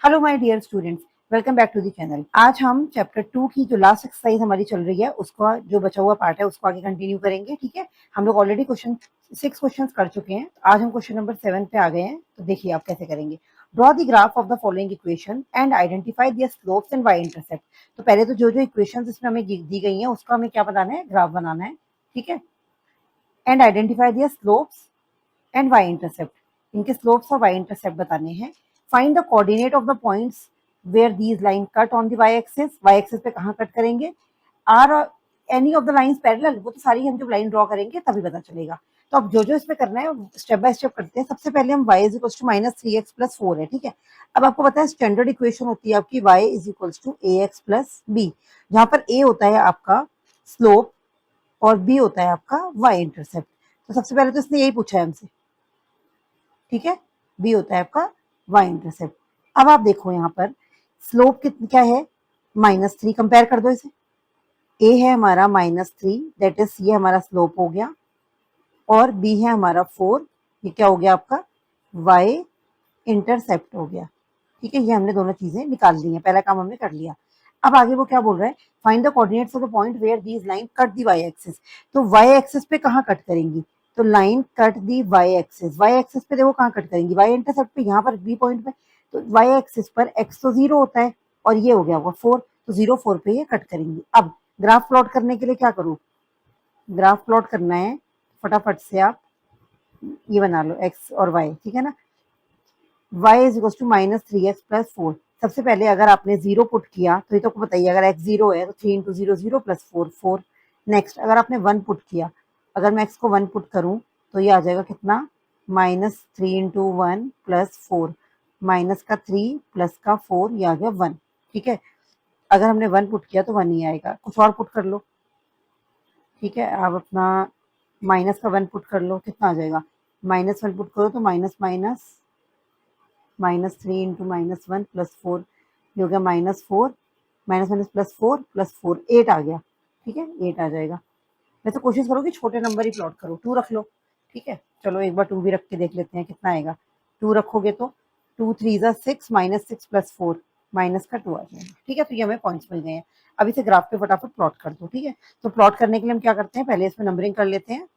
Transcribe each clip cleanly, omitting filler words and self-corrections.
Hello my dear students, welcome back to the channel. आज हम chapter 2 की जो लास्ट एक्सरसाइज हमारी चल रही है उसका जो बचा हुआ पार्ट है उसको आगे कंटिन्यू करेंगे। ठीक है, हम लोग ऑलरेडी क्वेश्चन 6 क्वेश्चंस कर चुके हैं। आज हम क्वेश्चन नंबर 7 पे आ गए हैं। तो देखिए आप कैसे करेंगे। Draw the graph of the following equation and identify their slopes and Y intercept. तो पहले तो जो इक्वेशंस इसमें हमें दी गई हैं उसका हमें क्या बनाना है, ग्राफ बनाना है। ठीक है, and identify their slopes and Y intercept, इनके स्लोप्स और वाई इंटरसेप्ट बताने हैं। Find the coordinate of the points where these line cut on the Y axis पे कहाँ कट करेंगे। Are any of the lines parallel, वो तो सारी हम जब लाइन ड्रॉ करेंगे तभी पता चलेगा। तो अब जो इसमें करना है स्टेप बाय स्टेप करते हैं। सबसे पहले हम y is equals to minus 3x plus 4 है। ठीक है, अब आपको पता है स्टैंडर्ड इक्वेशन होती है आपकी y is equals to ax plus b, जहां पर a होता है आपका स्लोप और b होता है आपका y इंटरसेप्ट। तो सबसे पहले तो इसने यही पूछा है हमसे। ठीक है, बी होता है आपका वाई इंटरसेप्ट। अब आप देखो यहाँ पर स्लोप क्या है, -3। कंपेयर कर दो इसे। ए है हमारा -3, दैट इज ये हमारा स्लोप हो गया, और बी है हमारा 4, ये क्या हो गया आपका वाई इंटरसेप्ट हो गया। ठीक है, ये हमने दोनों चीजें निकाल ली हैं, पहला काम हमने कर लिया। अब आगे वो क्या बोल रहा है, find the coordinates of the point where these line cut the Y axis. तो वाई एक्सिस पे कहाँ कट करेंगी, तो line cut the Y axis. Y axis पे देखो कहाँ कट करेंगी, वाई इंटरसेप्ट पे, यहाँ पर बी पॉइंट पे। तो वाई एक्सिस पर एक्स तो 0 होता है और ये हो गया होगा 4, तो 0 4 पे ये कट करेंगी। अब ग्राफ प्लॉट करने के लिए क्या करूँ, ग्राफ प्लॉट करना है फटाफट से आप ये बना लो एक्स और वाई। ठीक है ना, y is equal to -3x plus 4। सबसे पहले अगर आपने 0 पुट किया तो ये तो बताइए, अगर x 0 है तो 3 इंटू 0 0 प्लस 4 4। नेक्स्ट अगर आपने 1 पुट किया, अगर मैं x को 1 पुट करूं तो ये आ जाएगा कितना, -3 इंटू 1 प्लस 4, माइनस का 3 प्लस का 4, ये आ गया 1। ठीक है, अगर हमने 1 पुट किया तो 1 ही आएगा। कुछ और पुट कर लो। ठीक है, आप अपना माइनस का 1 पुट कर लो, कितना आ जाएगा, -1 पुट करो तो माइनस माइनस -3 इंटू -1 प्लस 4, ये हो गया -4, माइनस माइनस प्लस 4 प्लस 4, 8 आ गया। ठीक है, 8 आ जाएगा। वैसे कोशिश करो कि छोटे नंबर ही प्लॉट करो, 2 रख लो। ठीक है, चलो एक बार 2 भी रख के देख लेते हैं कितना आएगा। 2 रखोगे तो 2 3 ज़ा 6, -6 प्लस 4, माइनस का 2 आ जाएगा। ठीक है, तो ये हमें पॉइंट्स मिल गए हैं। अब इसे ग्राफ पे फटाफट प्लॉट कर दो। ठीक है, तो प्लॉट करने के लिए हम क्या करते हैं, पहले इसमें नंबरिंग कर लेते हैं।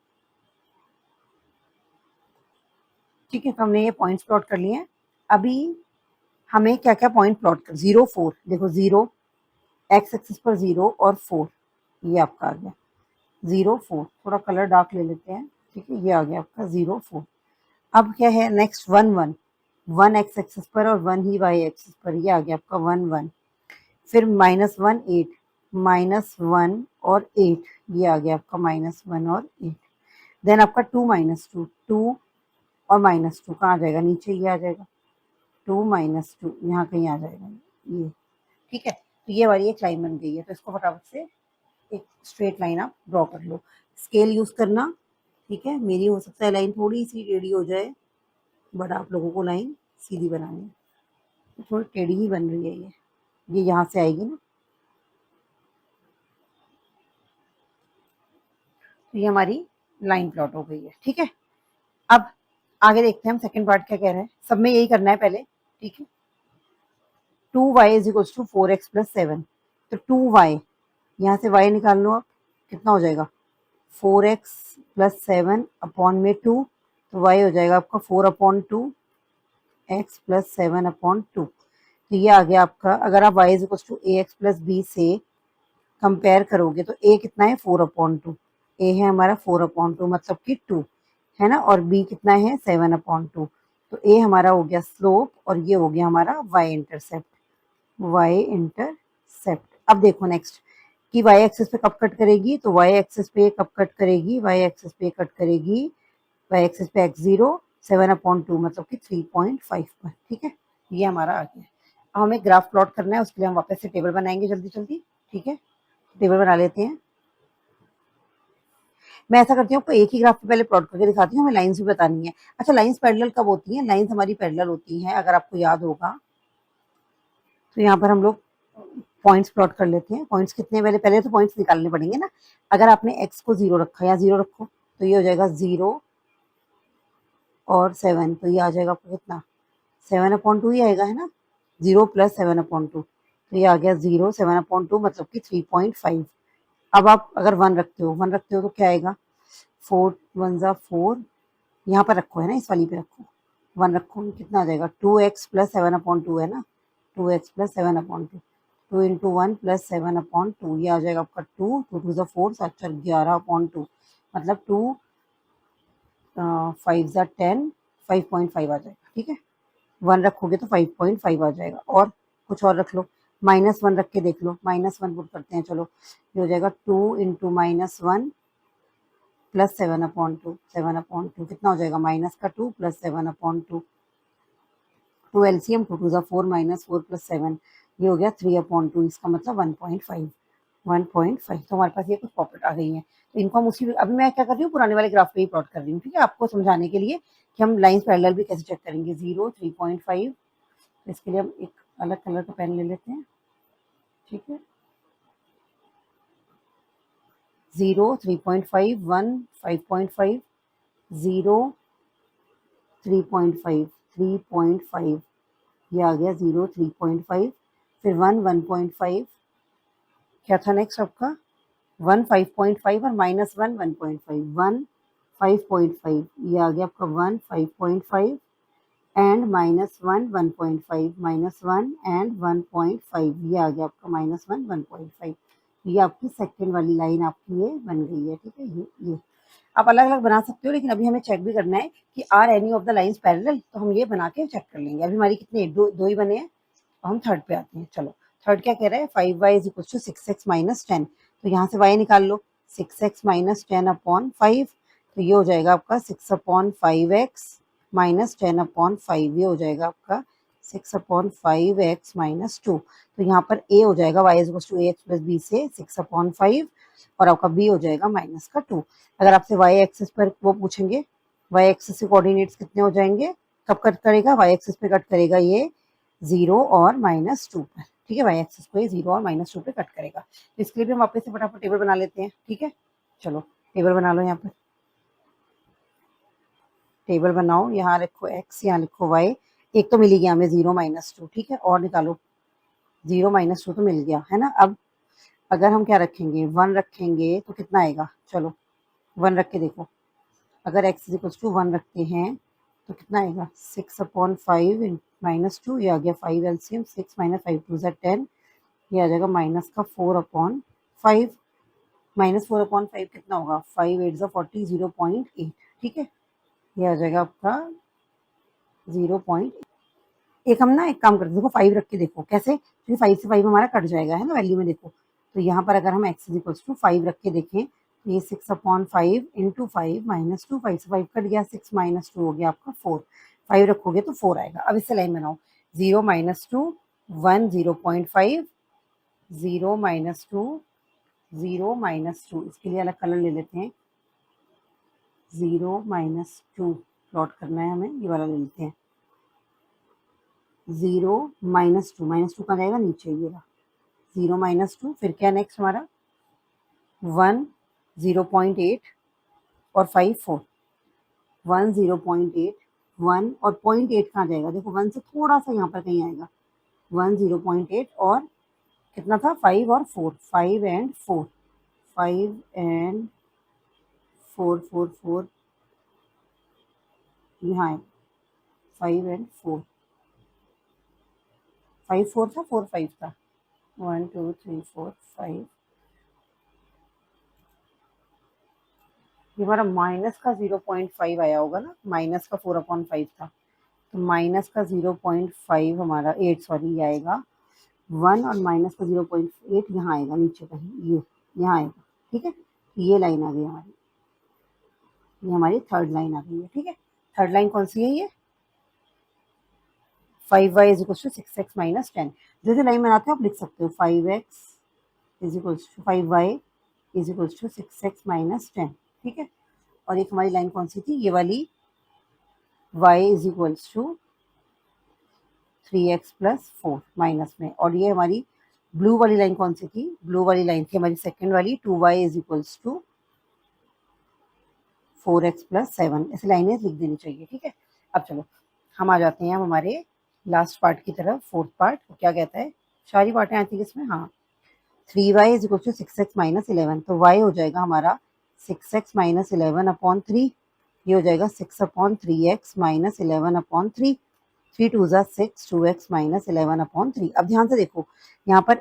ठीक है, तो हमने ये पॉइंट्स प्लॉट कर लिए हैं। अभी हमें क्या क्या पॉइंट प्लॉट कर, 0 4, देखो 0 एक्स एक्सिस पर 0 और 4, ये आपका आ गया 0 4। थोड़ा कलर डार्क ले लेते हैं। ठीक है, ये आ गया आपका 0 4। अब क्या है नेक्स्ट, 1 1, 1 एक्स एक्सिस पर और 1 ही वाई एक्सिस पर, ये आ गया आपका 1 1। फिर -1 8, -1 और 8, ये आ गया आपका -1 और 8। देन आपका 2 -2, 2 और -2 कहाँ आ जाएगा, नीचे ये आ जाएगा 2 -2, यहाँ कहीं आ जाएगा ये। ठीक है, तो ये वाली एक लाइन बन गई है। तो इसको फटाफट से एक स्ट्रेट लाइन आप ड्रॉ कर लो। स्केल यूज करना। ठीक है, मेरी हो सकता है लाइन थोड़ी सी टेढ़ी हो जाए, बट आप लोगों को लाइन सीधी बनानी है। तो थोड़ी टेढ़ी ही बन रही है ये यहाँ से आएगी ना। तो ये हमारी लाइन प्लॉट हो गई है। ठीक है, अब आगे देखते हैं हम सेकंड पार्ट क्या कह रहे हैं। सब में यही करना है पहले। ठीक है, 2y is equal to 4x plus 7। तो 2y, यहाँ से y निकाल लो आप, कितना हो जाएगा 4x प्लस 7 अपॉन में 2, तो y हो जाएगा आपका 4/2 x प्लस 7/2। तो ये आ गया आपका, अगर आप y is equal to A x plus B से कंपेयर करोगे तो a कितना है 4/2, a है हमारा 4/2 मतलब कि 2 है ना, और b कितना है 7/2। तो a हमारा हो गया स्लोप और ये हो गया हमारा y इंटरसेप्ट, y इंटरसेप्ट। अब देखो नेक्स्ट कि y एक्सिस पे कब कट करेगी, तो y एक्सिस पे कब कट करेगी, y एक्सिस पे कट करेगी, y एक्सिस पे x0 7/2 मतलब कि 3.5 पर। ठीक है, ये हमारा आ गया। अब हमें ग्राफ प्लॉट करना है, उसके लिए हम वापस से टेबल बनाएंगे जल्दी जल्दी। ठीक है, टेबल बना लेते हैं। मैं ऐसा करती हूँ, आपको एक ही ग्राफ पे पहले प्लॉट करके दिखाती हूँ, हमें लाइंस भी बतानी है। अच्छा, लाइंस पैरेलल कब होती हैं, लाइंस हमारी पैरेलल होती हैं अगर आपको याद होगा। तो यहाँ पर हम लोग पॉइंट्स प्लॉट कर लेते हैं। पॉइंट्स कितने, पहले तो पॉइंट्स निकालने पड़ेंगे ना। अगर आपने x को 0 रखा, या 0 रखो, तो ये हो जाएगा 0 और 7, तो ये आ जाएगा आपको कितना 7/2 ही आएगा, है ना। 0 प्लस 7/2, तो ये आ गया 0 7/2 मतलब कि 3.5। अब आप अगर 1 रखते हो, 1 रखते हो तो क्या आएगा, 4 1 ज़ा 4, यहाँ पर रखो है ना, इस वाली पे रखो, 1 रखो, कितना आ जाएगा 2x प्लस 7/2 है ना, 2x प्लस 7/2, 2 इंटू 1 प्लस 7/2, ये आ जाएगा आपका 2, 2 2 ज़ा 4, 7 4 11/2, मतलब 2 5 ज़ा 10, 5.5 आ जाएगा, ठीक है। 1 रखोगे तो 5.5 आ जाएगा, और कुछ और रख लो, -1 रख के देख लो, -1 पुट करते हैं, चलो ये हो जाएगा 2 इंटू -1 प्लस 7/2, 7/2 कितना हो जाएगा, -2 प्लस 7/2, 2 एलसीएम, 2 2 ज़ा 4, -4 प्लस 7, ये हो गया 3/2, इसका मतलब 1.5, 1.5, तो हमारे पास ये कुछ प्रॉपर्ट आ गई हैं। तो इनको हम उसी, अभी मैं क्या कर रही हूँ, पुराने वाले ग्राफ पे ही प्लॉट कर रही हूँ, ठीक है, आपको समझाने के लिए कि हम लाइन्स पैरेलल भी कैसे चेक करेंगे। 0 3.5, इसके लिए हम एक अलग कलर का पेन ले लेते हैं, ठीक है। 0 3.5, 1 5.5, 0 3.5, 3.5, ये आ गया 0 3.5, फिर 1 1.5, क्या था नेक्स्ट आपका, 1 5.5 और -1 1.5, 1 5.5, ये आ गया आपका 1 5.5 एंड -1 1.5, -1 एंड 1.5, ये आ गया आपका -1 1.5, ये आपकी सेकंड वाली लाइन आपकी ये बन गई है, ठीक है। ये आप अलग-अलग बना सकते हो, लेकिन अभी हमें चेक भी करना है कि are any of the lines parallel, तो हम ये बना के चेक कर लेंगे। अभी हमारी कितने, दो ही बने हैं, तो हम थर्ड पे आते हैं। चलो, थर्ड क्या कह रहा है, 5y is equal to 6x minus 10, तो यहाँ से y निकाल लो, 6x माइनस 10/5, तो ये हो जाएगा आपका 6/5x माइनस 10/5, ये हो जाएगा आपका 6/5x माइनस 2, तो यहाँ पर a हो जाएगा y is equal to ax plus b से 6/5, और आपका b हो जाएगा माइनस का 2। अगर आपसे y एक्सिस पर वो पूछेंगे, y एक्सिस के कोऑर्डिनेट्स कितने हो जाएंगे, कब कट करेगा, y एक्सिस पे कट करेगा ये 0 और -2 पर, ठीक है, वाई एक्सिस को ये 0 और -2 पे कट करेगा। तो इसके लिए भी हम वापस से फटाफट टेबल बना लेते हैं, ठीक है। चलो टेबल बना लो, यहाँ पर टेबल बनाओ, यहाँ लिखो x, यहाँ लिखो y, एक तो मिल ही गया हमें 0 -2, ठीक है, और निकालो, 0 -2 तो मिल गया है ना। अब अगर हम क्या रखेंगे, 1 रखेंगे तो कितना आएगा, चलो 1 रख के देखो, अगर x इज इक्वल टू 1 रखते हैं तो कितना आएगा, 6/5 -2, ये आ गया 5 एलसीएम, 6 - 5 2 ज़ा 10, ये आ जाएगा माइनस का 4/5, -4/5 कितना होगा, 5 8 ज़ा 40, 0.8, ठीक है, ये आ जाएगा आपका 0. एक हम ना एक काम करते हैं, देखो 5 रख के देखो कैसे, क्योंकि 5 से 5 हमारा कट जाएगा है ना वैल्यू में, देखो तो यहाँ पर अगर हम x इज इक्वल टू 5 रख के देखें, तो ये 6/5 इंटू 5 -2, 5 से 5 कट गया, 6 -2 हो गया आपका 4, 5 रखोगे तो 4 आएगा। अब इससे लाइन बनाओ, 0 -2 1 0.5, 0 -2 0 -2, इसके लिए अलग कलर ले लेते हैं, 0 -2 प्लॉट करना है हमें, ये वाला ले लेते हैं, 0 -2, -2 कहाँ जाएगा, नीचे, ये रहा 0 -2, फिर क्या नेक्स्ट हमारा 1 0.8 और 5 4, 1 0.8, 1 और 0.8 कहाँ जाएगा, देखो 1 से थोड़ा सा यहाँ पर कहीं आएगा, 1 0.8 और कितना था 5 और 4, 5 एंड 4, 5 एंड 4 4 4, यहाँ है 5 एंड 4, 5 4 था, 4 5 था, 1 2 3 4 5, ये हमारा माइनस का 0.5 आया होगा ना, माइनस का 4/5 था, तो माइनस का 0.5 हमारा 8 सॉरी आएगा, 1 और माइनस का 0.8 यहाँ आएगा नीचे कहीं, ये यहाँ आएगा, ठीक है, ये लाइन आ गई हमारी, ये हमारी थर्ड लाइन आ गई है, ठीक है। थर्ड लाइन कौन सी है, ये 5y is equal to 6x minus 10, जो जो लाइन बनाते हो आप लिख सकते हो, 5x is equal to 5y is equal to 6x minus 10, ठीक है। और एक हमारी लाइन कौन सी थी, ये वाली, y is equal to 3x plus 4 minus में, और ये हमारी ब्लू वाली लाइन कौन सी थी, ब्लू वाली लाइन थी हमारी सेकंड वाली, 2y is equal to 4x plus 7, ऐसी लाइनें लिख देनी चाहिए, ठीक है। अब चलो हम आ जाते हैं हमारे लास्ट पार्ट की तरफ, फोर्थ पार्ट क्या कहता है, सारी पार्टें आती है इसमें, हाँ। 3y is equal to 6x minus 11, तो y हो जाएगा हमारा 6x माइनस 11 अपॉन 3, ये हो जाएगा 6 upon 3x minus 11 upon 3, 3 to ज़ा 6, 2x माइनस 11 अपॉन 3। अब ध्यान से देखो, यहाँ पर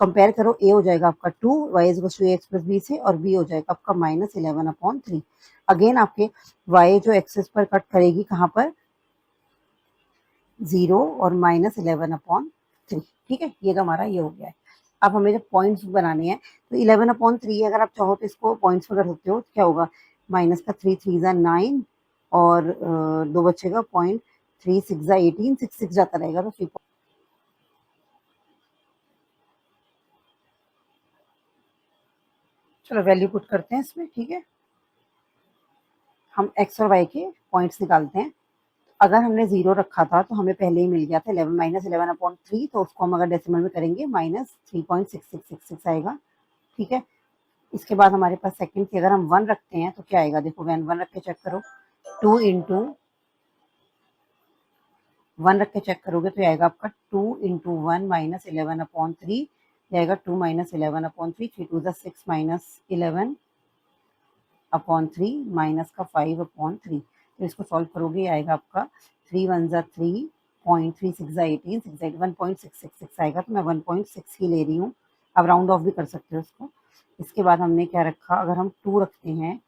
कंपेयर करो, a हो जाएगा आपका 2, y is equal to X plus B से, और b हो जाएगा आपका माइनस 11 अपॉन 3। अगेन आपके y जो एक्सेस पर कट करेगी कहाँ पर, 0 और माइनस 11 अपॉन 3, ठीक है। ये तो हमारा ये हो गया है। अब हमें जब पॉइंट्स बनाने हैं तो 11 अपॉन 3, अगर आप चाहो तो इसको पॉइंट्स में कर सकते हो, क्या होगा, माइनस का 3 3 ज़ा 9, और 2 बचेगा पॉइंट, 3 6 ज़ा 18, 6 6 जाता रहेगा तो 3। चलो वैल्यू पुट करते हैं इसमें, ठीक है। हम एक्स और वाई के पॉइंट्स निकालते हैं। अगर हमने 0 रखा था तो हमें पहले ही मिल गया था 11 माइनस 11 अपॉन 3, तो उसको हम अगर डेसिमल में करेंगे माइनस 3.6666 आएगा, ठीक है। इसके बाद हमारे पास सेकंड की अगर हम 1 रखते हैं तो क्या आएगा, देखो 1 रख के चेक करो, 2 इंटू 1 रख के चेक करोगे तो आएगा आपका 2 इंटू 1 माइनस 11 अपॉन 3, जाएगा 2 माइनस 11 अपॉन 3, 3 टू ज़ा 6 माइनस 11 अपॉन 3, माइनस का 5 अपॉन 3। तो इसको सॉल्व करोगे आएगा आपका 3 1 ज़ा 3, पॉइंट 3 6 ज़ा 18, 6 1.666 आएगा, तो मैं 1.6 ही ले रही हूँ। अब राउंड ऑफ भी कर सकते हो उसको। इसके बाद हमने क्या रखा, अगर हम 2 रखते हैं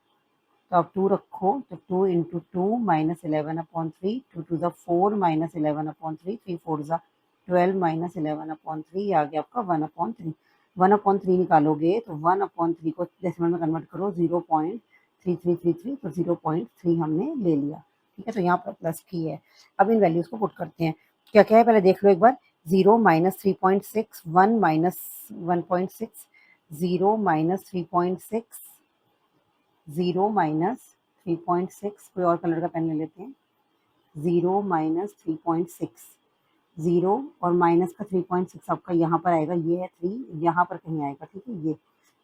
तो अब 2 रखो, तो 2 इंटू 2 माइनस 11 अपॉन 3, 2 टू ज़ा 4 माइनस 11 अपॉन 3, 3 4 ज़ा 12 माइनस 11 अपॉन 3, ये आ गया आपका 1 अपॉन 3। 1 अपॉन 3 निकालोगे तो 1 अपॉन 3 को डेसिमल में कन्वर्ट करो, 0.3333, तो 0.3 हमने ले लिया, ठीक है। तो यहाँ पर प्लस की है। अब इन वैल्यूज को पुट करते हैं, क्या क्या है पहले देख लो एक बार, 0 माइनस 3.6, 1 माइनस 1.6, 0 माइनस 3.6, 0 माइनस 3.6, कोई और कलर का पेन ले लेते हैं, 0 माइनस 3.6, 0 और माइनस का 3.6 आपका यहाँ पर आएगा, ये है 3, यहाँ पर कहीं आएगा, ठीक है। ये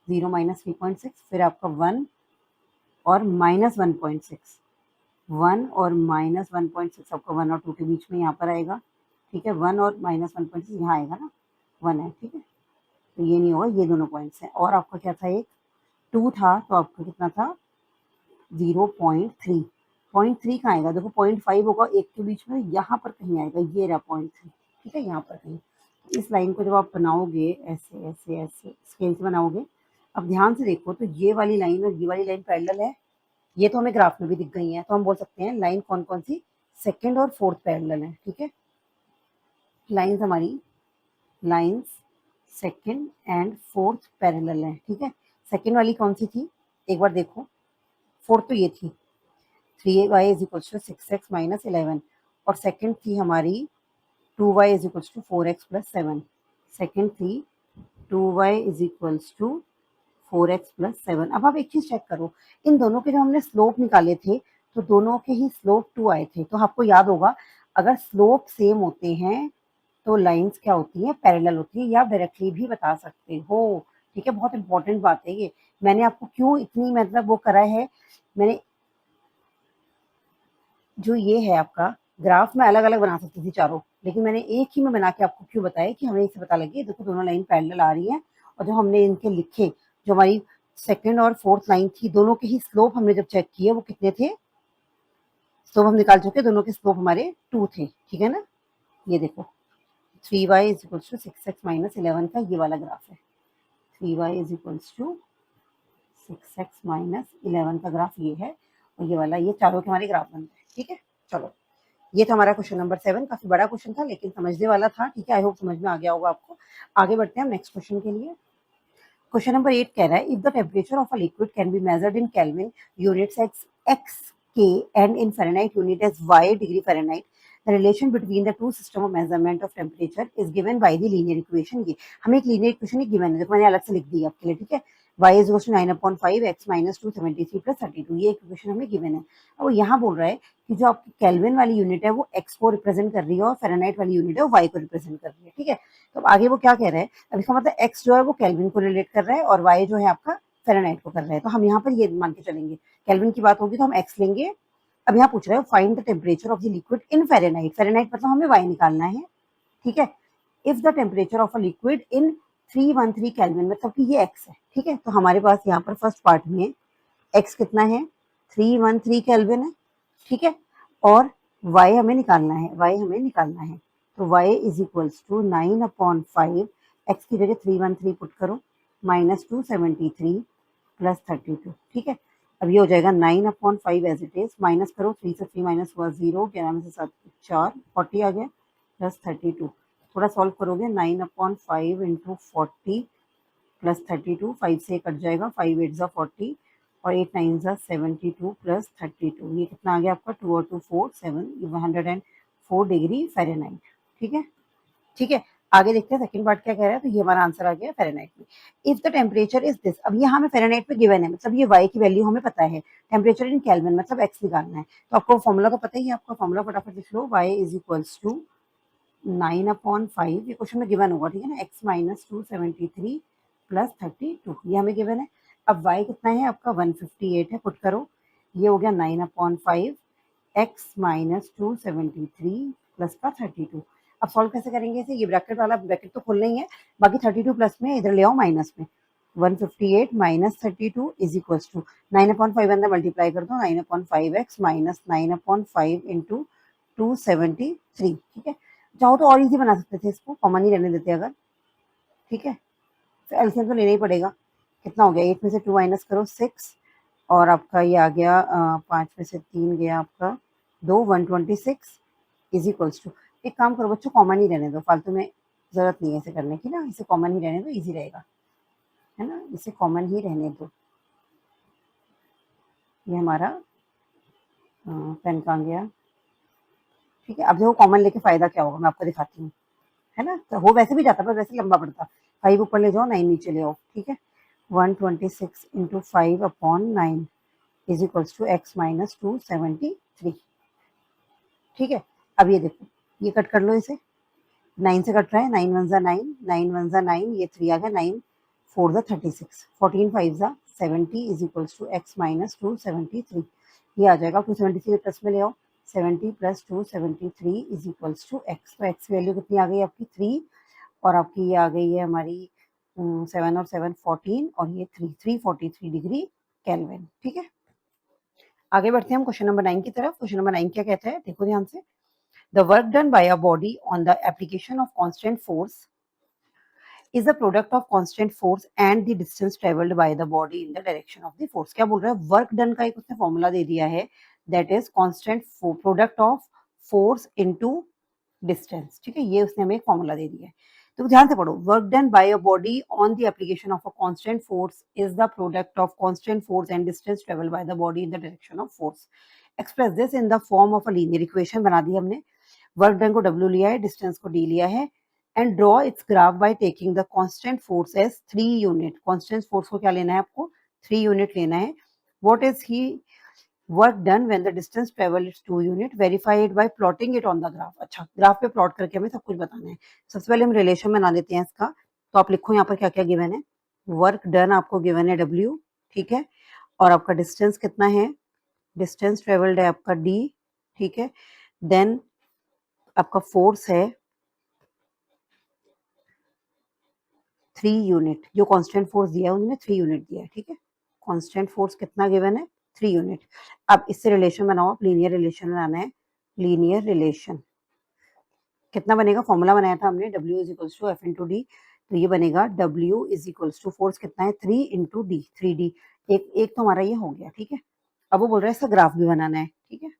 0 माइनस 3.6, फिर आपका 1 और माइनस 1.6, 1 और माइनस 1.6 आपका 1 और 2 के बीच में यहाँ पर आएगा, ठीक है। 1 और माइनस 1.6 यहाँ आएगा ना, 1 है, ठीक है। तो ये नहीं होगा, ये दोनों पॉइंट्स हैं। और आपका क्या था, एक 2 था, तो आपका कितना था, 0.3, 0.3 कहाँ आएगा, देखो 0.5 होगा एक के बीच में, यहाँ पर कहीं आएगा, ये रहा 0.3, ठीक है, यहाँ पर कहीं। इस लाइन को जब आप बनाओगे ऐसे ऐसे ऐसे स्केल से बनाओगे, अब ध्यान से देखो तो ये वाली लाइन और ये वाली लाइन पैरेलल है, ये तो हमें ग्राफ में भी दिख गई है, तो हम बोल सकते हैं लाइन कौन कौन सी, सेकेंड और फोर्थ पैरेलल है, ठीक है। लाइन्स हमारी, lines second and fourth parallel है, ठीक है। सेकेंड वाली कौन सी थी, एक बार देखो, फोर्थ तो ये थी 3y is equals to 6x minus 11, और सेकंड थी हमारी 2y is equals to 4x plus 7, second थी 2y is equals to 4x plus 7। अब आप एक चीज चेक करो, इन दोनों के जो हमने स्लोप निकाले थे तो दोनों के ही स्लोप 2 आए थे, तो आपको याद होगा अगर स्लोप सेम होते हैं तो लाइंस क्या होती हैं, पैरेलल होती है, या आप डायरेक्टली भी बता सकते हो, ठीक है। बहुत इंपॉर्टेंट बात है ये, मैंने आपको क्यों इतनी मतलब वो करा है, मैंने जो ये है आपका ग्राफ में अलग अलग बना सकती थी चारों, लेकिन मैंने एक ही में बना के आपको क्यों बताया कि हमें इससे पता लगे, देखो दोनों लाइन पैरेलल आ रही है, और जो हमने इनके लिखे, जो हमारी सेकंड और फोर्थ लाइन थी, दोनों के ही स्लोप हमने जब चेक किए वो कितने थे, स्लोप हम निकाल चुके, दोनों के स्लोप हमारे 2 थे, ठीक है ना। ये देखो 3y is equals to 6x minus 11 का ये वाला ग्राफ है, 3y is equals to 6x minus 11 का ग्राफ ये है, और ये वाला, ये चारों के हमारे ग्राफ बनते हैं, ठीक है। चलो ये था हमारा क्वेश्चन नंबर 7, काफी बड़ा क्वेश्चन था लेकिन समझने वाला था, ठीक है। आई होप समझ में आ गया होगा आपको। आगे बढ़ते हैं हम नेक्स्ट क्वेश्चन के लिए। क्वेश्चन नंबर 8 कह रहा है, if the temperature of a liquid can be measured in kelvin units x K and in Fahrenheit units as y degree Fahrenheit, the relation between the two system of measurement of temperature is given by the linear equation. ये हमें एक linear equation ही given है, देखो मैंने अलग से लिख दी आपके लिए, ठीक है। y is equal to 9/5 x minus 273 plus 32, ये इक्वेशन हमें गिवन है। अब वो यहाँ बोल रहा है कि जो आपकी केल्विन वाली यूनिट है वो x को रिप्रेजेंट कर रही है, और फ़ारेनहाइट वाली यूनिट है वो y को रिप्रेजेंट कर रही है, ठीक है। तो अब आगे वो क्या कह रहा है, अब इसका मतलब x जो है वो केल्विन को रिलेट कर रहा है, और y जो है आपका फ़ारेनहाइट को कर रहा है, तो हम यहाँ पर ये मान के चलेंगे, केल्विन की बात होगी तो हम x लेंगे, अब यहाँ पूछ रहा है find the temperature of the liquid in Fahrenheit. Fahrenheit मतलब हमें वाई निकालना है, ठीक है। If the temperature of a liquid in 313 kelvin, मतलब कि ये एक्स है, ठीक है। तो हमारे पास यहाँ पर फर्स्ट पार्ट में एक्स कितना है, 313 केल्विन है, ठीक है। और वाई हमें निकालना है, वाई हमें निकालना है। तो Y is equals to 9/5, X की जगह 313 पुट करो, माइनस 273 प्लस 32, ठीक है। अब ये हो जाएगा 9/5 एज इट इज, माइनस करो, 3 से 3 माइनस हुआ 0, 11 में से 7 4, 40 आ गया, प्लस 32। थोड़ा सॉल्व करोगे, 9/5 इंटू 40 प्लस 32, 5 से कट जाएगा, 5 8 ज़ा 40 और 8 9 ज़ा 72 प्लस 32, ये कितना आ गया आपका, 2 और 2 4 7, 104 डिग्री फ़ारेनहाइट, ठीक है। ठीक है, आगे देखते हैं सेकंड पार्ट क्या कह रहा है। तो ये हमारा आंसर आ गया फ़ारेनहाइट में। If the temperature is this, अब यहाँ हमें फ़ारेनहाइट में गिवन है, मतलब ये वाई की वैल्यू हमें पता है, टेम्परेचर इन केल्विन मतलब एक्स निकालना है। तो आपको फॉर्मूला तो पता ही है, आपका फॉर्मूला फटाफट लिख लो, वाई इज इक्वल्स टू 9/5, ये क्वेश्चन में गिवन होगा, ठीक है ना, एक्स माइनस 273 प्लस 32, ये हमें गिवन है। अब वाई कितना है आपका, 158 है, पुट करो, ये हो गया 9/5 एक्स माइनस 273 प्लस का 32। अब सॉल्व कैसे करेंगे इसे, ये ब्रैकेट वाला ब्रैकेट तो खोलना ही है, बाकी 32 प्लस में इधर ले आओ माइनस में, 158 माइनस 32 इज इक्वल्स टू 9/5 अंदर मल्टीप्लाई कर दो, 9/5 एक्स माइनस 9/5 इंटू 273, ठीक है। चाहो तो और इजी बना सकते थे, इसको कॉमन ही रहने देते अगर, ठीक है। तो एलसीएम तो लेना ही पड़ेगा, कितना हो गया, 8 में से 2 माइनस करो 6, और आपका ये आ गया 5 में से 3 गया आपका 2, 126 इज इक्वल्स टू, एक काम करो बच्चों, कॉमन ही रहने दो, फालतू में जरूरत नहीं है इसे करने की ना, इसे कॉमन ही रहने दो, इजी रहेगा, है ना, इसे कॉमन ही रहने दो। ये हमारा पेन कहाँ गया, ठीक है। अब देखो कॉमन लेके फायदा क्या होगा, मैं आपको दिखाती हूँ, है ना। तो हो वैसे भी जाता पर वैसे लंबा पड़ता, 5 ऊपर ले जाओ, 9 नीचे ले आओ, ठीक है। 126 into 5/9 is equals to X minus 273, ठीक है। अब ये देखो, ये कट कर लो इसे, 9 से कट रहा है, 9 1 ज़ा 9, 9 1 ज़ा 9, ये 3 आ गया, 9 4 ज़ा 36, 14 5 ज़ा 70 is equals to X minus 273, ये आ जाएगा, 273 प्लस में ले आओ, 70 plus 273 is equals to X. तो एक्स वैल्यू कितनी आ गई आपकी 3, और आपकी ये आ गई है हमारी 7 और 7 14, और ये 343 डिग्री केल्विन, ठीक है। आगे बढ़ते हैं हम क्वेश्चन नंबर 9 की तरफ। क्वेश्चन नंबर 9 क्या कहता है, देखो ध्यान से, the work done by a body on the application of constant force is the product of constant force and the distance traveled by the body in the direction of the force। क्या बोल रहा है, work done का एक उसने formula दे दिया है, that is constant product of force into distance, ठीक है, ये उसने हमें एक फॉर्मूला दे दिया है। तो ध्यान से पढ़ो, work done by a body on the application of a constant force is the product of constant force and distance travel by the body in the direction of force. Express this in the form of a linear equation, बना दी हमने, work done को W लिया है, distance को D लिया है, and draw its graph by taking the constant force as 3 unit. Constant force को क्या लेना है आपको, 3 यूनिट लेना है। What is he work done when the distance travel is 2 unit, verified by plotting it on the graph. अच्छा, graph पे plot करके हमें सब कुछ बताना है। सबसे पहले हम रिलेशन बना देते हैं इसका, तो आप लिखो यहाँ पर क्या क्या गिवन है। वर्क डन आपको गिवन है W, ठीक है, और आपका डिस्टेंस कितना है, डिस्टेंस ट्रेवल्ड है आपका D, ठीक है। देन आपका फोर्स है 3 यूनिट, जो कांस्टेंट फोर्स दिया है उन्होंने 3 यूनिट दिया है, ठीक है। कांस्टेंट फोर्स कितना गिवन है, 3 यूनिट। अब इससे रिलेशन बनाओ, आप लीनियर रिलेशन बनाना है, लीनियर रिलेशन कितना बनेगा, फॉर्मूला बनाया था हमने, W is equals to F into D, तो ये बनेगा W is equals to force कितना है 3 इंटू डी, 3D, एक एक तो हमारा ये हो गया, ठीक है। अब वो बोल रहा है इसका ग्राफ भी बनाना है, ठीक है।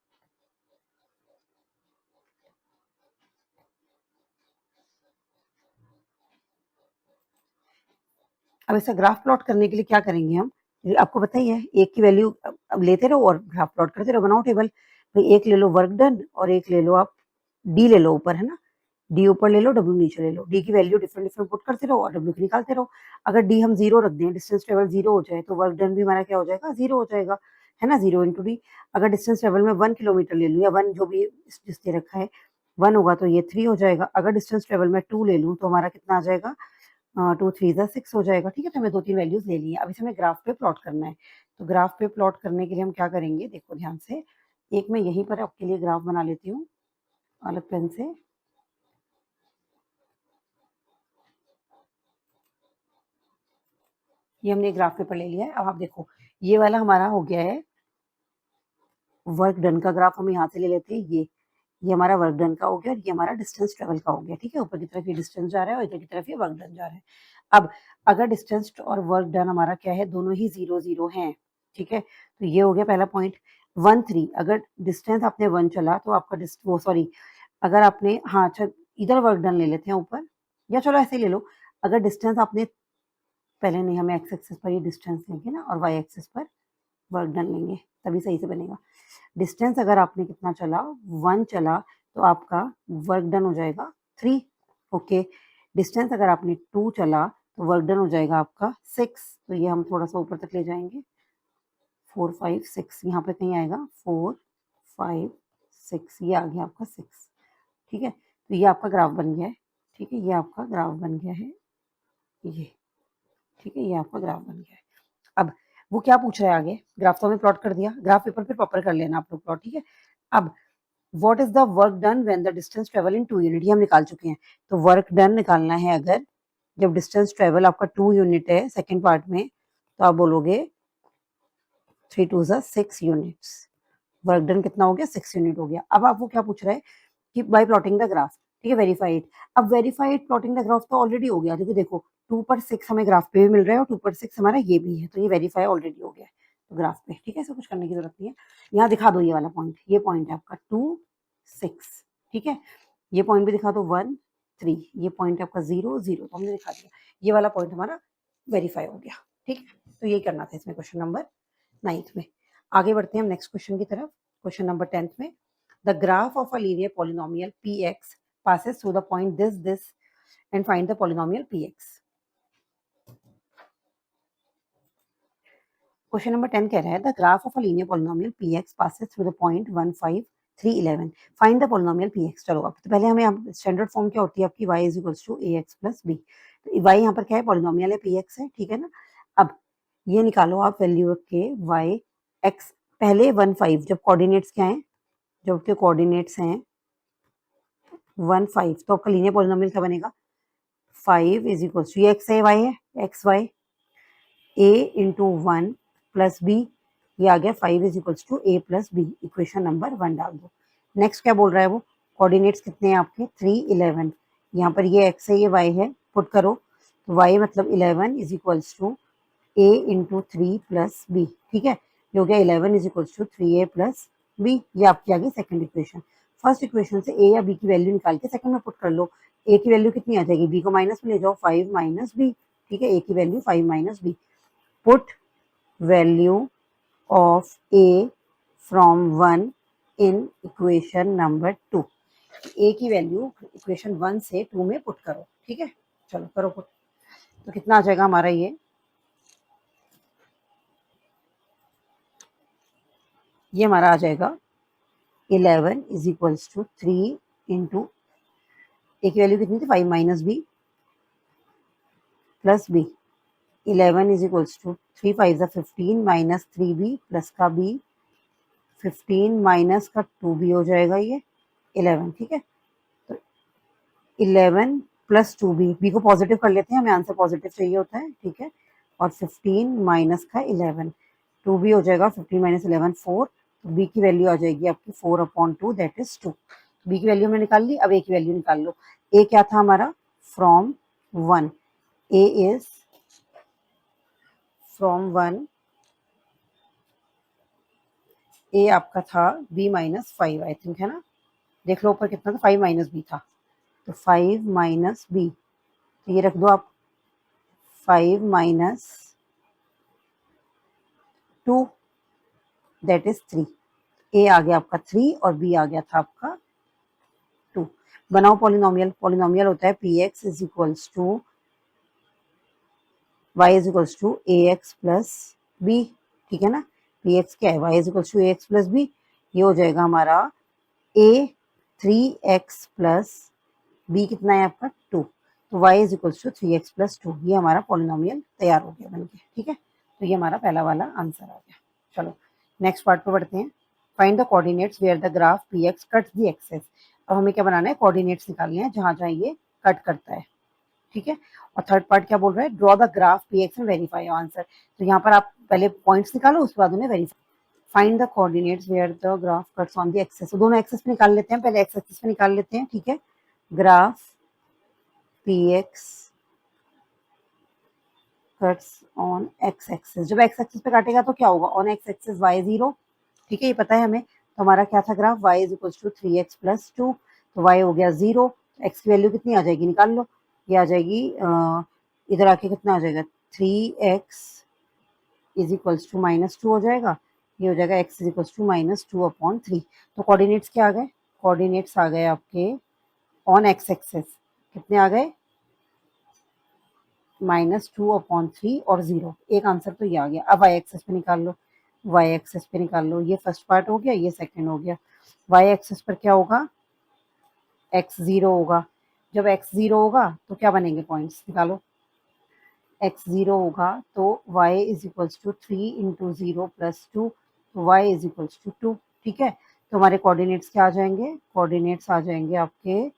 अब इसका ग्राफ प्लॉट करने के लिए क्या करेंगे हम, आपको पता ही है, एक की वैल्यू अब लेते रहो और ग्राफ प्लॉट करते रहो, बनाओ टेबल, भाई एक ले लो वर्क डन और एक ले लो आप डी ले लो ऊपर, है ना, डी ऊपर ले लो, डब्ल्यू नीचे ले लो, डी की वैल्यू डिफरेंट डिफरेंट पुट करते रहो और डब्ल्यू की निकालते रहो। अगर डी हम जीरो रख दें, डिस्टेंस ट्रेवल जीरो हो जाए, तो वर्क डन भी हमारा क्या हो जाएगा, जीरो हो जाएगा, है ना, 0 इंटू डी। अगर डिस्टेंस ट्रेवल में 1 किलोमीटर ले लूँ, या 1 जो भी जिसने रखा है 1 होगा, तो ये 3 हो जाएगा। अगर डिस्टेंस ट्रेवल में 2 ले लूँ, तो हमारा कितना आ जाएगा, 2 3 ज़ा 6 हो जाएगा, ठीक है। तो हमें 2-3 वैल्यूज़ ले ली है, अब इसे हमें ग्राफ पे प्लॉट करना है। तो ग्राफ पे प्लॉट करने के लिए हम क्या करेंगे, देखो ध्यान से, एक मैं यहीं पर आपके लिए ग्राफ बना लेती हूँ अलग पेन से। ये हमने ग्राफ पेपर ले लिया है। अब आप देखो, ये वाला हमारा हो गया है वर्क डन का ग्राफ। हम यहाँ से ले लेते हैं ये हमारा वर्क डन का हो गया और ये हमारा डिस्टेंस ट्रेवल का हो गया। ठीक है, ऊपर की तरफ ये डिस्टेंस जा रहा है और इधर की तरफ ये वर्क डन जा रहा है। अब अगर डिस्टेंस और वर्क डन हमारा क्या है, दोनों ही 0 0 हैं। ठीक है, तो ये हो गया पहला पॉइंट। 1 3, अगर डिस्टेंस आपने 1 चला तो आपका वो सॉरी, अगर आपने हाँ अच्छा इधर वर्क डन ले लेते हैं ऊपर, या चलो ऐसे ही ले लो। अगर डिस्टेंस आपने पहले नहीं, हमें एक्स एक्सिस पर ये डिस्टेंस लेंगे ना और वाई एक्सिस पर वर्क डन लेंगे, तभी सही से बनेगा। डिस्टेंस अगर आपने कितना चला, 1 चला, तो आपका वर्क डन हो जाएगा 3। ओके, डिस्टेंस अगर आपने 2 चला तो वर्क डन हो जाएगा आपका 6। तो ये हम थोड़ा सा ऊपर तक ले जाएंगे, 4 5 6 यहाँ पे कहीं आएगा, 4 5 6 ये आ गया आपका 6। ठीक है, तो ये आपका ग्राफ बन गया है। ठीक है, ये आपका ग्राफ बन गया है ये। ठीक है, ये आपका ग्राफ बन गया है। अब वो क्या पूछ रहा है आगे, ग्राफ तो हमें प्लॉट कर दिया, ग्राफ पेपर पे प्रॉपर कर लेना आप लोग प्लॉट। ठीक है, अब what is the work done when the distance travel in 2 unit, ये हम निकाल चुके हैं। तो वर्क डन निकालना है अगर जब डिस्टेंस ट्रेवल आपका 2 यूनिट है सेकंड पार्ट में, तो आप बोलोगे 3 2 6 यूनिट्स। वर्क डन कितना हो गया, 6 यूनिट हो गया। अब आपको क्या पूछ रहा है कि बाय प्लॉटिंग द ग्राफ। ठीक है, वेरीफाइड। अब वेरीफाइड प्लॉटिंग द ग्राफ तो ऑलरेडी हो गया, क्योंकि देखो 2 पर 6 हमें ग्राफ पे भी मिल रहा है और 2 पर 6 हमारा ये भी है, तो ये वेरीफाई ऑलरेडी हो गया है तो ग्राफ पे। ठीक है, ऐसा कुछ करने की जरूरत नहीं है। यहाँ दिखा दो ये वाला पॉइंट, ये पॉइंट है आपका 2 6। ठीक है, ये पॉइंट भी दिखा दो 1 3, ये पॉइंट है आपका 0 0, तो हमने दिखा दिया। ये वाला पॉइंट हमारा वेरीफाई हो गया। ठीक है, तो यही करना था इसमें क्वेश्चन नंबर 9th में। आगे बढ़ते हैं हम नेक्स्ट क्वेश्चन की तरफ, क्वेश्चन नंबर 10th में। The graph of a linear polynomial px passes through the point this and find the polynomial px। Question number 10 कह रहा है the graph of a linear polynomial px passes through the point 1 5 3 11 find the polynomial px। चलो अब तो पहले हमें standard form क्या होती है आपकी, y is equals to ax plus b। तो y यहाँ पर क्या है, पॉलिनोमियल है, px है। ठीक है ना, अब ये निकालो आप वैल्यू के y x, पहले 1 5, जब कोऑर्डिनेट्स क्या हैं, जब आपके कोऑर्डिनेट्स हैं 1 5, तो आपका लीनियर पॉलिनोमियल क्या बनेगा, 5 इज इक्वल टू ये एक्स है वाई है, X Y A into 1 plus B, ये आ गया 5 is equal to A plus B. Equation number 1 डाल दो। नेक्स्ट क्या बोल रहा है वो, कोऑर्डिनेट्स कितने हैं आपके 3 11, यहाँ पर ये एक्स है ये वाई है, पुट करो तो वाई मतलब 11 is equal to A into 3 plus B. ठीक है, ये हो गया 11 is equal to 3a plus B. ये आपकी आ गई सेकंड इक्वेशन। फर्स्ट इक्वेशन से ए या बी की वैल्यू निकाल के सेकंड में पुट कर लो। ए की वैल्यू कितनी आ जाएगी, बी को माइनस में ले जाओ, 5 माइनस बी। ठीक है, ए की value 5 minus B. Put value of A from 1 in equation number 2। A की वैल्यू इक्वेशन 1 से 2 में पुट करो। ठीक है, चलो करो पुट। तो कितना आ जाएगा हमारा ये हमारा आ जाएगा 11 is equals to 3 into a की वैल्यू कितनी थी, 5 minus b plus b. 11 is equals to 3 5 15 minus 3b plus का b, 15 माइनस का 2b हो जाएगा ये 11। ठीक है, तो 11 प्लस 2b, b को पॉजिटिव कर लेते हैं, हमें आंसर पॉजिटिव चाहिए होता है। ठीक है, और 15 माइनस का 11, 2b हो जाएगा 15 माइनस 11 4, तो b की वैल्यू आ जाएगी आपकी 4/2 दैट इज 2। बी की वैल्यू हमने निकाल ली, अब ए की वैल्यू निकाल लो। ए क्या था हमारा, फ्रॉम 1, ए इज फ्रॉम 1, ए आपका था b माइनस 5 आई थिंक, है ना, देख लो ऊपर कितना था, 5 माइनस बी था, तो 5 माइनस बी, तो ये रख दो आप 5 माइनस 2 दैट इज 3। ए आ गया आपका 3 और बी आ गया था आपका 2। बनाओ पॉलिनोमियल, पॉलिनोमियल होता है p x is equals to y is equals to A x plus B. ठीक है ना, पी एक्स क्या है, y is equals to A x plus B. ये हो जाएगा हमारा ए 3x प्लस बी कितना है आपका 2, तो y is equals to 3x plus 2। ये हमारा पॉलिनोमियल तैयार हो गया बनके। ठीक है, तो ये हमारा पहला वाला आंसर आ गया। चलो नेक्स्ट पार्ट पे बढ़ते हैं। Find the coordinates where the graph p x cuts the axes. अब हमें क्या बनाना है, कोऑर्डिनेट्स निकालने हैं जहां जहां ये कट करता है, ठीक है। और थर्ड पार्ट क्या बोल रहा है, draw the graph p x and verify answer. तो यहाँ पर आप पहले पॉइंट्स निकालो, उसके बाद उन्हें verify. Find the coordinates where the graph cuts on the axes. तो दोनों एक्सेस पे निकाल लेते हैं, पहले एक्स एक्सिस पे निकाल लेते हैं, ठीक है। Graph p x cuts on x axis. जब एक्स एक्सिस पे काटेगा तो क्या होगा, ऑन एक्स एक्सिस y 0, ठीक है, ये पता है हमें। तो हमारा क्या था graph, y is equal to 3x+2। तो y हो गया 0, x की वैल्यू कितनी आ जाएगी, निकाल लो। ये आ जाएगी इधर आके कितना आ जाएगा, 3x इज इक्वल्स टू -2 हो जाएगा। ये हो जाएगा x इज इक्वल्स टू -2/3। तो कोऑर्डिनेट्स क्या आ गए, कोऑर्डिनेट्स आ गए आपके ऑन एक्स एक्सिस, कितने आ गए, -2/3 और 0। एक आंसर तो ये आ गया। अब वाई एक्सेस पे निकाल लो, वाई एक्सेस पे निकाल लो। ये फर्स्ट पार्ट हो गया, ये सेकंड हो गया। वाई एक्सेस पर क्या होगा, x 0 होगा। जब x 0 होगा तो क्या बनेंगे, पॉइंट्स निकालो। x 0 होगा तो y is equals to 3 into 0 plus 2, तो y इज इक्वल्स टू 2, ठीक है। तो हमारे कोऑर्डिनेट्स क्या आ जाएंगे, कोऑर्डिनेट्स आ जाएंगे आपके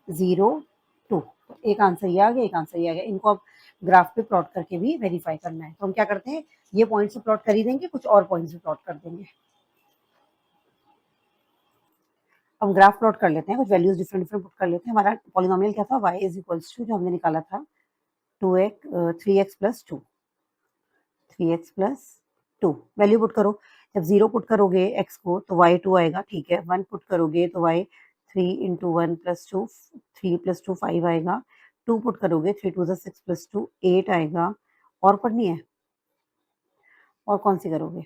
0 2। तो एक आंसर ये आ गया, एक आंसर ये आ गया। इनको अब ग्राफ पे प्लॉट करके भी वेरीफाई करना है। तो हम क्या करते हैं, ये पॉइंट्स से प्लॉट कर ही देंगे, कुछ और पॉइंट्स भी प्लॉट कर देंगे। हम ग्राफ प्लॉट कर लेते हैं, कुछ वैल्यूज डिफरेंट डिफरेंट पुट कर लेते हैं। हमारा पॉलिनोमियल क्या था, y इज इक्वल्स टू, जो हमने निकाला था 3x+2, 3x+2 वैल्यू पुट करो। जब 0 पुट करोगे x को तो y 2 आएगा, ठीक है। 1 पुट करोगे तो y 3 इंटू 1 प्लस 2, 3 प्लस 2 5 आएगा। 2 पुट करोगे 3 2 6 प्लस 2 8 आएगा। और पढ़नी है, और कौन सी करोगे,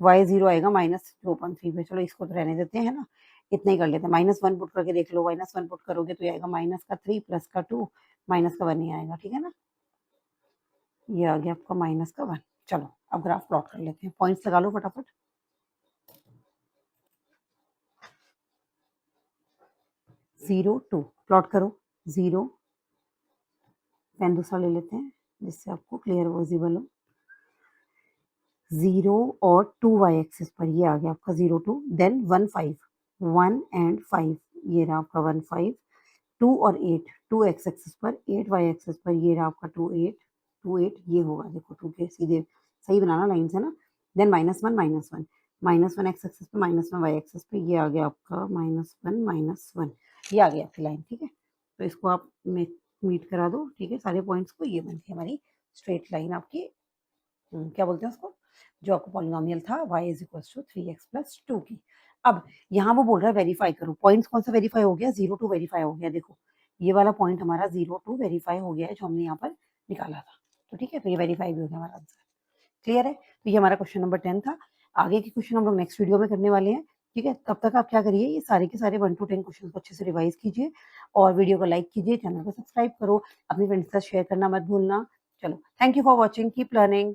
y 0 आएगा -2/3 पे। चलो इसको तो रहने देते हैं ना, इतना ही कर लेते हैं। -1 पुट करके देख लो, -1 पुट करोगे तो ये आएगा -3 प्लस का 2 -1 ही आएगा, ठीक है ना। ये आ गया आपका -1। चलो अब ग्राफ प्लॉट कर लेते हैं, पॉइंट्स लगा लो फटाफट। 0 2 प्लॉट करो, 0 पेन दूसरा ले लेते हैं जिससे आपको क्लियर विजिबल हो। 0 और 2 वाई एक्सिस पर, ये आ गया आपका 0 2, देन 1 5, 1 एंड 5, ये रहा आपका 1 5, 2 और 8, 2 एक्स एक्सिस पर, 8 वाई एक्सिस पर, ये रहा आपका 2 8, 2 8 ये होगा, देखो 2 के सीधे सही बनाना लाइन से ना। देन -1 -1, -1 एक्स एक्सिस पे, -1 वाई एक्सिस पे, ये आ गया आपका -1 -1, ये आ गया आपकी लाइन, ठीक है। तो इसको आप मीट करा दो, ठीक है, सारे पॉइंट्स को। ये बन गई हमारी स्ट्रेट लाइन आपकी, क्या बोलते हैं उसको, जो आपका पॉलिनोमियल था y is equal to 3x+2 की। अब यहाँ वो बोल रहा है वेरीफाई करो, पॉइंट्स कौन सा वेरीफाई हो गया, 0 2 वेरीफाई हो गया। देखो ये वाला पॉइंट हमारा 0 2 वेरीफाई हो गया है, जो हमने यहाँ पर निकाला था। तो ठीक है, तो ये वेरीफाई भी हो गया हमारा आंसर। क्लियर है, तो ये हमारा क्वेश्चन नंबर 10 था। आगे के क्वेश्चन हम लोग नेक्स्ट वीडियो में करने वाले हैं, ठीक है। तब तक आप क्या करिए, ये सारे के सारे 1 to 10 क्वेश्चन को अच्छे से रिवाइज कीजिए, और वीडियो को लाइक कीजिए, चैनल को सब्सक्राइब करो, अपनी फ्रेंड्स के साथ शेयर करना मत भूलना। चलो, thank you for watching, keep learning.